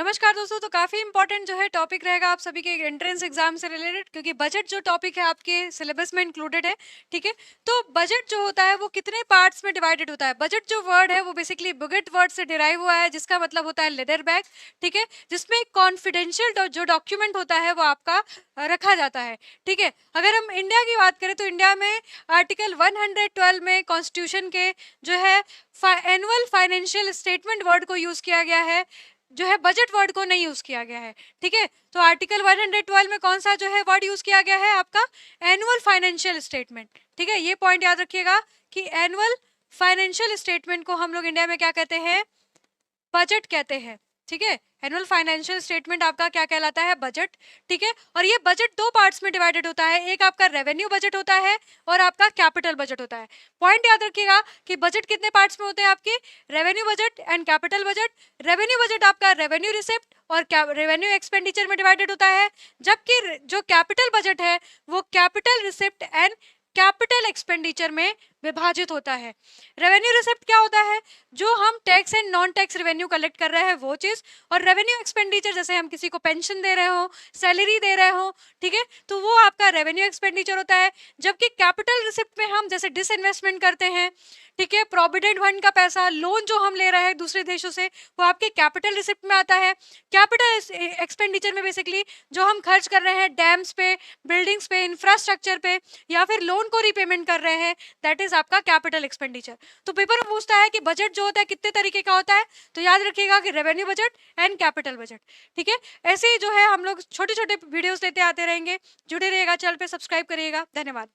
नमस्कार दोस्तों। तो काफ़ी इंपॉर्टेंट जो है टॉपिक रहेगा आप सभी के एंट्रेंस एग्जाम से रिलेटेड, क्योंकि बजट जो टॉपिक है आपके सिलेबस में इंक्लूडेड है। ठीक है, तो बजट जो होता है वो कितने पार्ट्स में डिवाइडेड होता है। बजट जो वर्ड है वो बेसिकली बुगेट वर्ड से डिराइव हुआ है, जिसका मतलब होता है लेदर बैग। ठीक है, जिसमें कॉन्फिडेंशियल जो डॉक्यूमेंट होता है वो आपका रखा जाता है। ठीक है, अगर हम इंडिया की बात करें तो इंडिया में आर्टिकल 112 में कॉन्स्टिट्यूशन के जो है एनुअल फाइनेंशियल स्टेटमेंट वर्ड को यूज किया गया है, जो है बजट वर्ड को नहीं यूज किया गया है। ठीक है, तो आर्टिकल 112 में कौन सा जो है वर्ड यूज किया गया है, आपका एनुअल फाइनेंशियल स्टेटमेंट। ठीक है, ये पॉइंट याद रखिएगा कि एनुअल फाइनेंशियल स्टेटमेंट को हम लोग इंडिया में क्या कहते हैं, बजट कहते हैं। ठीक है, एनुअल फाइनेंशियल स्टेटमेंट आपका क्या कहलाता है, बजट। ठीक है, और ये बजट दो पार्ट्स में डिवाइडेड होता है, एक आपका रेवेन्यू बजट होता है और आपका कैपिटल बजट होता है। पॉइंट याद रखिएगा कि बजट कितने पार्ट्स में होते हैं आपके, revenue budget and capital budget. Revenue budget आपका रेवेन्यू रिसिप्ट और रेवेन्यू एक्सपेंडिचर में डिवाइडेड होता है, जबकि जो कैपिटल बजट है वो capital receipt and capital expenditure में विभाजित होता है। रेवेन्यू रिसिप्ट क्या होता है, जो हम tax and non tax revenue collect कर रहे हैं वो चीज, और रेवेन्यू एक्सपेंडिचर जैसे हम किसी को पेंशन दे रहे हो, सैलरी दे रहे हो, ठीक है, तो वो आपका रेवेन्यू एक्सपेंडिचर होता है। जबकि कैपिटल रिसिप्ट में हम जैसे डिसइन्वेस्टमेंट करते हैं, ठीक है, प्रोविडेंट फंड का पैसा, लोन जो हम ले रहे हैं दूसरे देशों से, वो आपके कैपिटल रिसिप्ट में आता है। कैपिटल एक्सपेंडिचर में बेसिकली जो हम खर्च कर रहे हैं डैम्स पे, बिल्डिंग्स पे, इंफ्रास्ट्रक्चर पे, या फिर लोन को रीपेमेंट कर रहे हैं, दैट इज आपका कैपिटल एक्सपेंडिचर। तो पेपर में पूछता है कि बजट जो होता है कितने तरीके का होता है, तो याद रखिएगा कि revenue budget and capital budget. ठीक है, ऐसे ही जो है हम लोग छोटे छोटे वीडियोस लेते आते रहेंगे। जुड़े रहिएगा, चैनल पे सब्सक्राइब करिएगा। धन्यवाद।